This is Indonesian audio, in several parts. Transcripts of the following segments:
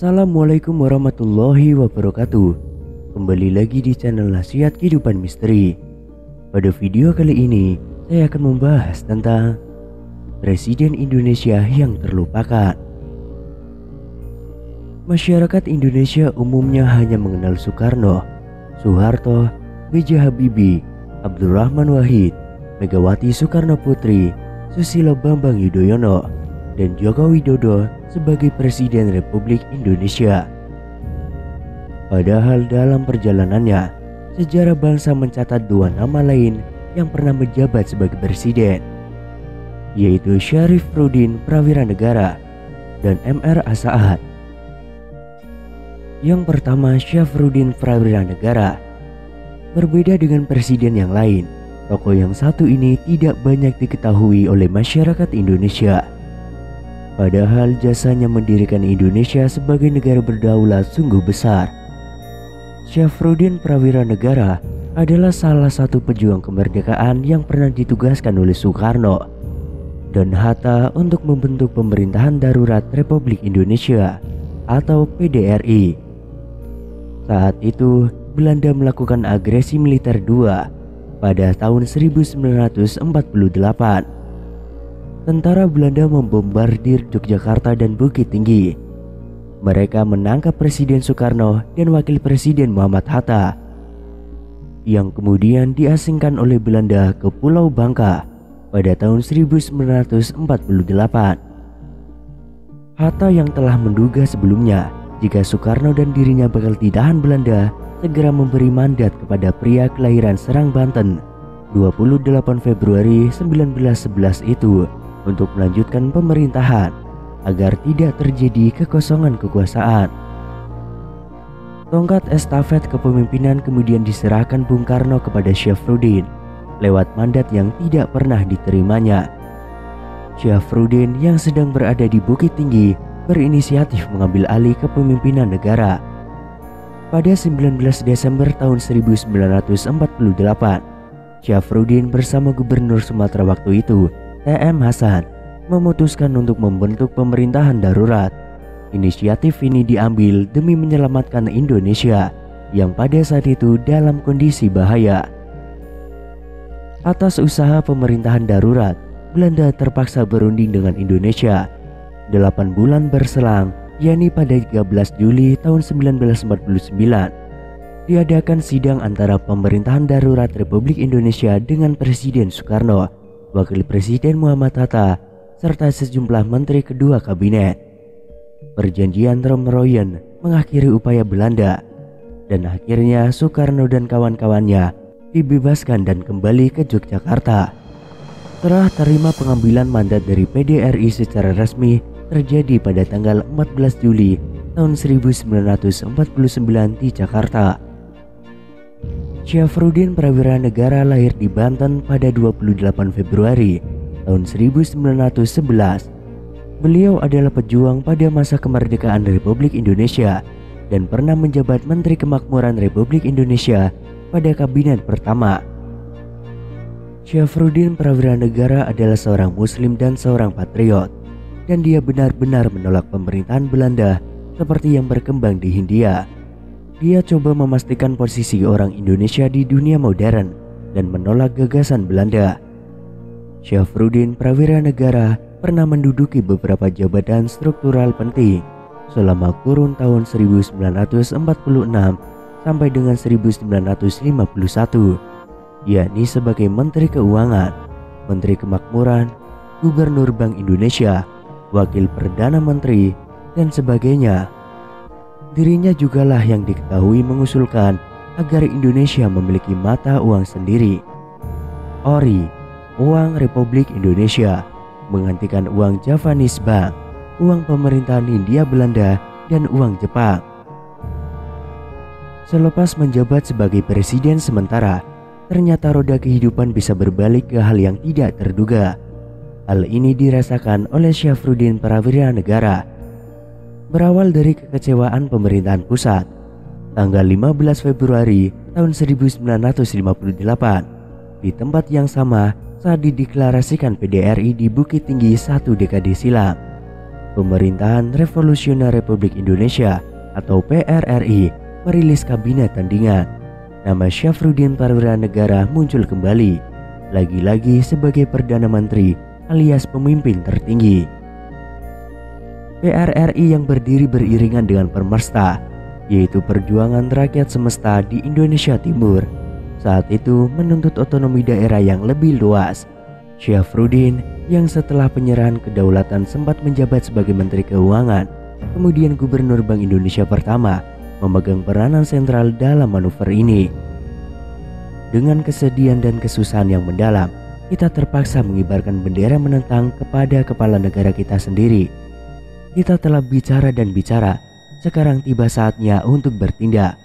Assalamualaikum warahmatullahi wabarakatuh. Kembali lagi di channel Nasihat Kehidupan Misteri. Pada video kali ini saya akan membahas tentang Presiden Indonesia yang terlupakan. Masyarakat Indonesia umumnya hanya mengenal Soekarno, Soeharto, B.J. Habibie, Abdurrahman Wahid, Megawati Soekarno Putri, Susilo Bambang Yudhoyono, dan Joko Widodo sebagai Presiden Republik Indonesia. Padahal dalam perjalanannya, sejarah bangsa mencatat dua nama lain yang pernah menjabat sebagai presiden, yaitu Syarifudin Prawira Negara dan M.R. Asaad. Yang pertama, Syarifudin Prawira Negara. Berbeda dengan presiden yang lain, tokoh yang satu ini tidak banyak diketahui oleh masyarakat Indonesia. Padahal jasanya mendirikan Indonesia sebagai negara berdaulat sungguh besar. Syarifudin Prawira Negara adalah salah satu pejuang kemerdekaan yang pernah ditugaskan oleh Soekarno dan Hatta untuk membentuk pemerintahan darurat Republik Indonesia atau PDRI. Saat itu Belanda melakukan agresi militer II pada tahun 1948. Tentara Belanda membombardir Yogyakarta dan Bukit Tinggi. Mereka menangkap Presiden Soekarno dan Wakil Presiden Muhammad Hatta, yang kemudian diasingkan oleh Belanda ke Pulau Bangka pada tahun 1948. Hatta yang telah menduga sebelumnya jika Soekarno dan dirinya bakal ditahan Belanda, segera memberi mandat kepada pria kelahiran Serang, Banten 28 Februari 1911 itu untuk melanjutkan pemerintahan agar tidak terjadi kekosongan kekuasaan. Tongkat estafet kepemimpinan kemudian diserahkan Bung Karno kepada Syarifudin lewat mandat yang tidak pernah diterimanya. Syarifudin yang sedang berada di Bukit Tinggi berinisiatif mengambil alih kepemimpinan negara. Pada 19 Desember tahun 1948, Syarifudin bersama Gubernur Sumatera waktu itu, T.M. Hasan, memutuskan untuk membentuk pemerintahan darurat. Inisiatif ini diambil demi menyelamatkan Indonesia yang pada saat itu dalam kondisi bahaya. Atas usaha pemerintahan darurat, Belanda terpaksa berunding dengan Indonesia. 8 bulan berselang, yakni pada 13 Juli tahun 1949, diadakan sidang antara pemerintahan darurat Republik Indonesia dengan Presiden Soekarno, Wakil Presiden Muhammad Hatta, serta sejumlah menteri kedua kabinet. Perjanjian Romeroyen mengakhiri upaya Belanda, dan akhirnya Soekarno dan kawan-kawannya dibebaskan dan kembali ke Yogyakarta. Setelah terima pengambilan mandat dari PDRI secara resmi terjadi pada tanggal 14 Juli tahun 1949 di Jakarta. Syarifudin Prawira Negara lahir di Banten pada 28 Februari tahun 1911. Beliau adalah pejuang pada masa kemerdekaan Republik Indonesia dan pernah menjabat Menteri Kemakmuran Republik Indonesia pada kabinet pertama. Syarifudin Prawira Negara adalah seorang muslim dan seorang patriot, dan dia benar-benar menolak pemerintahan Belanda seperti yang berkembang di Hindia. Dia coba memastikan posisi orang Indonesia di dunia modern dan menolak gagasan Belanda. Syarifudin Prawira Negara pernah menduduki beberapa jabatan struktural penting selama kurun tahun 1946 sampai dengan 1951, yakni sebagai Menteri Keuangan, Menteri Kemakmuran, Gubernur Bank Indonesia, Wakil Perdana Menteri, dan sebagainya. Dirinya jugalah yang diketahui mengusulkan agar Indonesia memiliki mata uang sendiri, ORI, Uang Republik Indonesia, menggantikan uang Javanese Bank, uang pemerintahan Hindia Belanda, dan uang Jepang. Selepas menjabat sebagai presiden sementara, ternyata roda kehidupan bisa berbalik ke hal yang tidak terduga. Hal ini dirasakan oleh Syarifudin Prawira Negara. Berawal dari kekecewaan pemerintahan pusat, tanggal 15 Februari tahun 1958, di tempat yang sama saat dideklarasikan PDRI di Bukit Tinggi 1 dekade silam. Pemerintahan Revolusioner Republik Indonesia atau PRRI merilis kabinet tandingan. Nama Syafruddin Prawira Negara muncul kembali, lagi-lagi sebagai Perdana Menteri alias pemimpin tertinggi. PRRI yang berdiri beriringan dengan Permesta, yaitu Perjuangan Rakyat Semesta di Indonesia Timur, saat itu menuntut otonomi daerah yang lebih luas. Syafruddin yang setelah penyerahan kedaulatan sempat menjabat sebagai Menteri Keuangan, kemudian Gubernur Bank Indonesia pertama, memegang peranan sentral dalam manuver ini. Dengan kesedihan dan kesusahan yang mendalam, kita terpaksa mengibarkan bendera menentang kepada kepala negara kita sendiri. Kita telah bicara dan bicara, sekarang tiba saatnya untuk bertindak,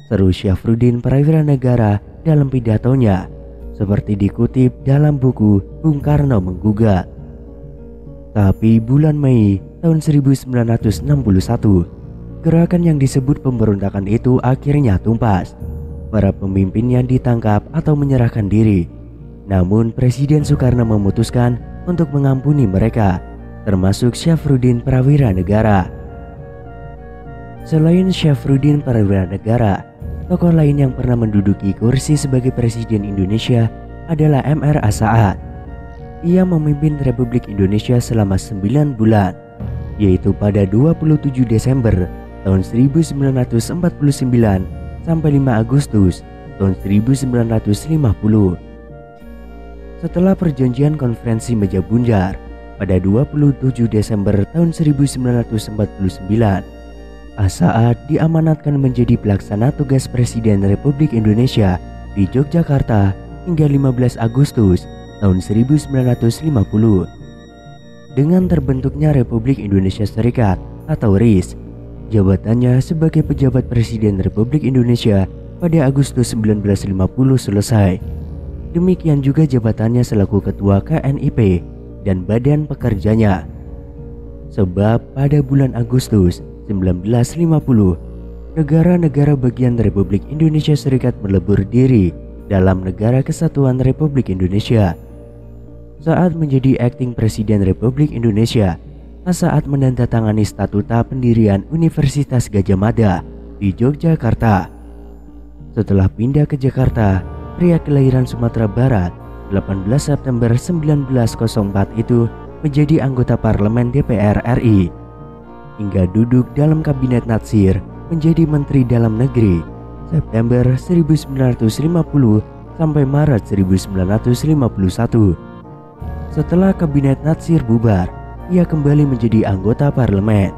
seru Syafruddin Prawira Negara dalam pidatonya, seperti dikutip dalam buku Bung Karno Menggugat. Tapi bulan Mei tahun 1961, gerakan yang disebut pemberontakan itu akhirnya tumpas. Para pemimpinnya ditangkap atau menyerahkan diri. Namun Presiden Soekarno memutuskan untuk mengampuni mereka, termasuk Syafruddin Prawira Negara. Selain Syafruddin Prawira Negara, tokoh lain yang pernah menduduki kursi sebagai Presiden Indonesia adalah M.R. Saad. Ia memimpin Republik Indonesia selama 9 bulan, yaitu pada 27 Desember tahun 1949 sampai 5 Agustus tahun 1950. Setelah perjanjian konferensi Meja Bundar pada 27 Desember tahun 1949, Saad diamanatkan menjadi pelaksana tugas Presiden Republik Indonesia di Yogyakarta hingga 15 Agustus tahun 1950. Dengan terbentuknya Republik Indonesia Serikat atau RIS, jabatannya sebagai pejabat Presiden Republik Indonesia pada Agustus 1950 selesai. Demikian juga jabatannya selaku Ketua KNIP dan Badan Pekerjanya. Sebab pada bulan Agustus 1950, negara-negara bagian Republik Indonesia Serikat melebur diri dalam Negara Kesatuan Republik Indonesia. Saat menjadi akting Presiden Republik Indonesia, Saad menandatangani statuta pendirian Universitas Gadjah Mada di Yogyakarta. Setelah pindah ke Jakarta, pria kelahiran Sumatera Barat 18 September 1904 itu menjadi anggota parlemen DPR RI hingga duduk dalam kabinet Natsir menjadi Menteri Dalam Negeri September 1950 sampai Maret 1951. Setelah kabinet Natsir bubar, ia kembali menjadi anggota parlemen.